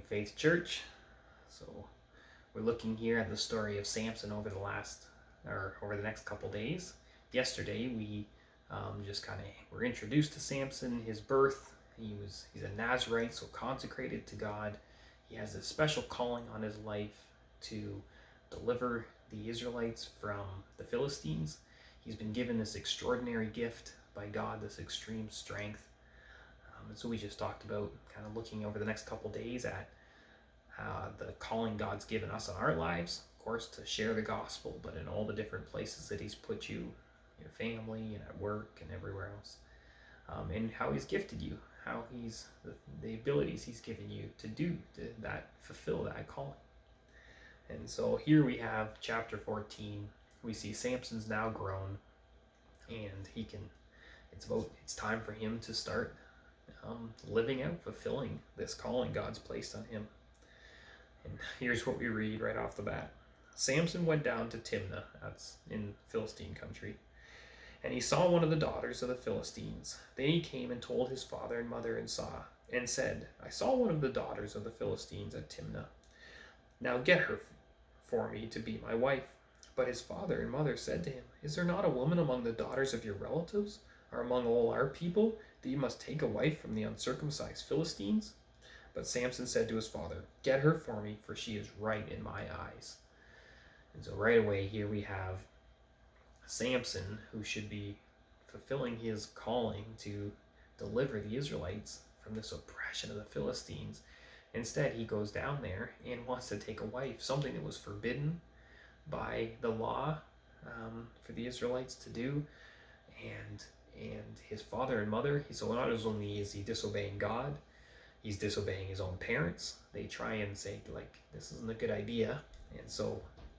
Faith Church. So we're looking here at the story of Samson over the next couple days. Yesterday we just kind of were introduced to Samson, his birth. He's a Nazarite, so consecrated to God. He has a special calling on his life to deliver the Israelites from the Philistines. He's been given this extraordinary gift by God, this extreme strength. And so we just talked about kind of looking over the next couple days at the calling God's given us in our lives, of course, to share the gospel, but in all the different places that He's put you, your family and at work and everywhere else, and how He's gifted you, how He's the abilities He's given you to fulfill that calling. And so here we have chapter 14. We see Samson's now grown, and it's time for him to start living out, fulfilling this calling God's placed on him. And here's what we read right off the bat. Samson went down to Timnah, that's in Philistine country, and he saw one of the daughters of the Philistines. Then he came and told his father and mother and said, I saw one of the daughters of the Philistines at Timnah. Now get her for me to be my wife. But his father and mother said to him, Is there not a woman among the daughters of your relatives, or among all our people, that you must take a wife from the uncircumcised Philistines? But Samson said to his father, Get her for me, for she is right in my eyes. And so right away here we have Samson, who should be fulfilling his calling to deliver the Israelites from this oppression of the Philistines. Instead, he goes down there and wants to take a wife, something that was forbidden by the law for the Israelites to do. And his father and mother, so not only is he disobeying God, he's disobeying his own parents. They try and say, like, this isn't a good idea,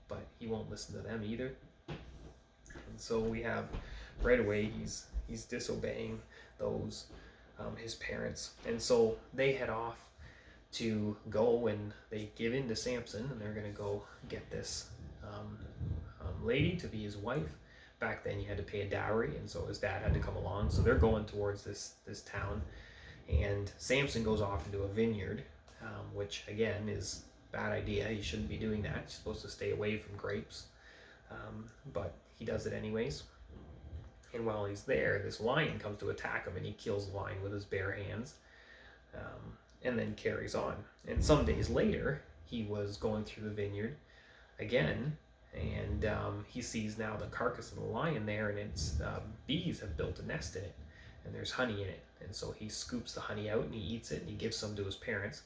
but he won't listen to them either. And so we have right away he's disobeying those his parents, and so they head off to go and they give in to Samson, and they're going to go get this lady to be his wife. Back then you had to pay a dowry, and so his dad had to come along. So they're going towards this town, and Samson goes off into a vineyard, which again is a bad idea. You shouldn't be doing that. You're supposed to stay away from grapes, but he does it anyways. And while he's there, this lion comes to attack him, and he kills the lion with his bare hands, and then carries on. And some days later, he was going through the vineyard again, and he sees now the carcass of the lion there, and its bees have built a nest in it, and there's honey in it. And so he scoops the honey out and he eats it, and he gives some to his parents.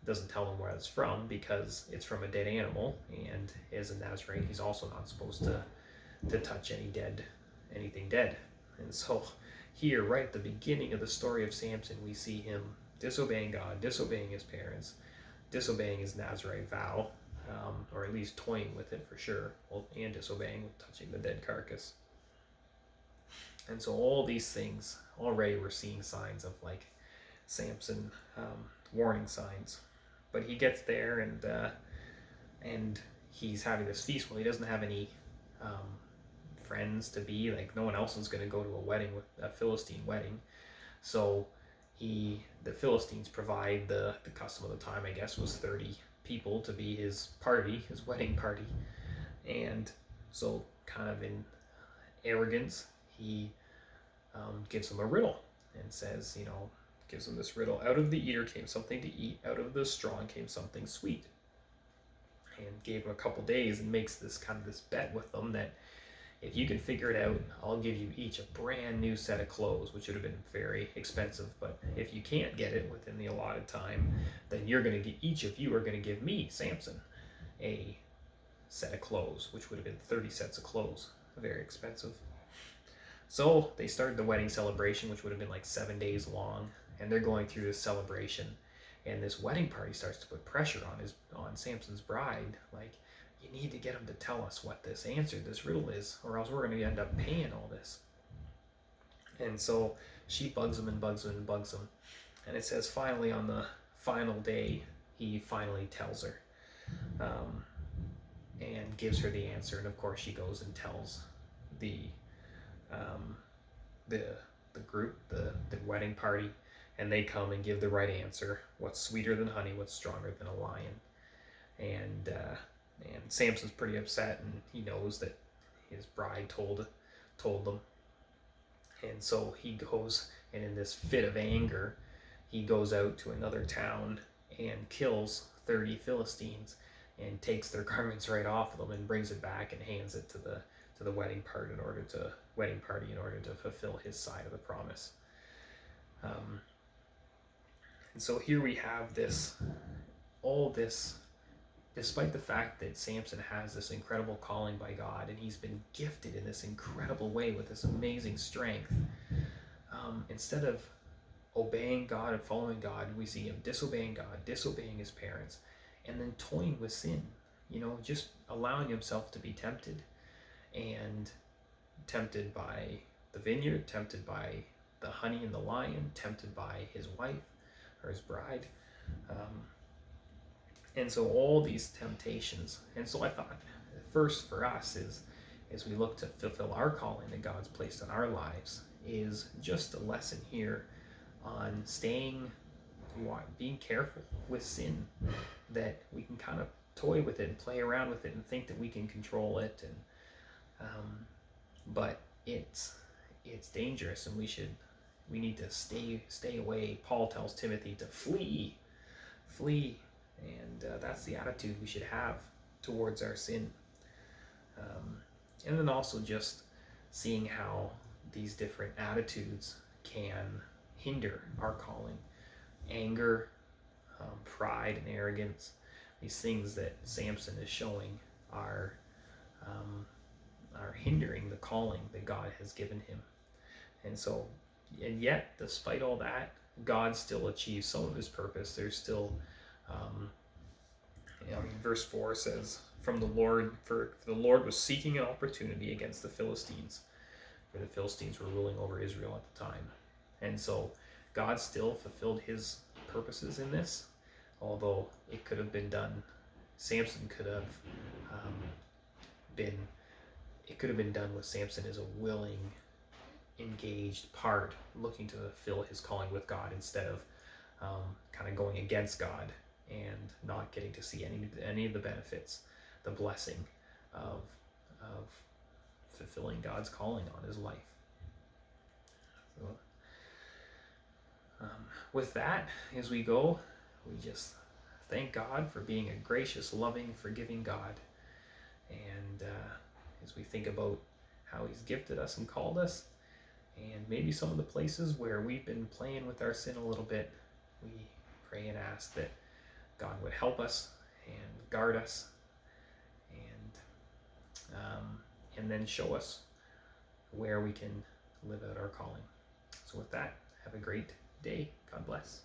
Doesn't tell them where it's from because it's from a dead animal, and as a Nazarite, he's also not supposed to touch anything dead. And so here, right at the beginning of the story of Samson, we see him disobeying God, disobeying his parents, disobeying his Nazarite vow, or at least toying with it for sure, and disobeying with touching the dead carcass. And so all these things, already we're seeing signs of like Samson, warning signs. But he gets there, and he's having this feast. Well, he doesn't have any friends to be, like, no one else is going to go to a Philistine wedding. So the Philistines provide the custom of the time, I guess, was 30 people to be his wedding party. And so kind of in arrogance, he gives them a riddle and says, gives them this riddle. Out of the eater came something to eat, out of the strong came something sweet. And gave them a couple days and makes this bet with them that if you can figure it out, I'll give you each a brand new set of clothes, which would have been very expensive. But if you can't get it within the allotted time, then each of you are going to give me, Samson, a set of clothes, which would have been 30 sets of clothes, very expensive. So they started the wedding celebration, which would have been like 7 days long, and they're going through this celebration, and this wedding party starts to put pressure on Samson's bride, like, you need to get him to tell us what this riddle is, or else we're going to end up paying all this. And so she bugs him and bugs him and bugs him. And it says finally on the final day, he finally tells her, and gives her the answer. And of course she goes and tells the group, the wedding party, and they come and give the right answer. What's sweeter than honey? What's stronger than a lion? And Samson's pretty upset, and he knows that his bride told them, and so he goes, and in this fit of anger, he goes out to another town and kills 30 Philistines and takes their garments right off of them and brings it back and hands it to the wedding party in order to fulfill his side of the promise. And so here we have all this, despite the fact that Samson has this incredible calling by God and he's been gifted in this incredible way with this amazing strength, instead of obeying God and following God, we see him disobeying God, disobeying his parents, and then toying with sin, just allowing himself to be tempted, and tempted by the vineyard, tempted by the honey and the lion, tempted by his wife or his bride. And so all these temptations. And so I thought, first for us is, as we look to fulfill our calling that God's placed on our lives, is just a lesson here on being careful with sin, that we can kind of toy with it and play around with it and think that we can control it, but it's dangerous, and we need to stay away. Paul tells Timothy to flee, and that's the attitude we should have towards our sin. And then also just seeing how these different attitudes can hinder our calling. Anger, pride, and arrogance, these things that Samson is showing are hindering the calling that God has given him. And yet, despite all that, God still achieves some of his purpose. There's still, verse 4 says, "From the Lord, for the Lord was seeking an opportunity against the Philistines," for the Philistines were ruling over Israel at the time. And so God still fulfilled his purposes in this, although it could have been done. Samson could have it could have been done with Samson as a willing, engaged part, looking to fulfill his calling with God, instead of kind of going against God and not getting to see any of the benefits, the blessing of fulfilling God's calling on his life. So, with that, as we go, we just thank God for being a gracious, loving, forgiving God. And as we think about how he's gifted us and called us, and maybe some of the places where we've been playing with our sin a little bit, we pray and ask that God would help us and guard us, and then show us where we can live out our calling. So with that, have a great day. God bless.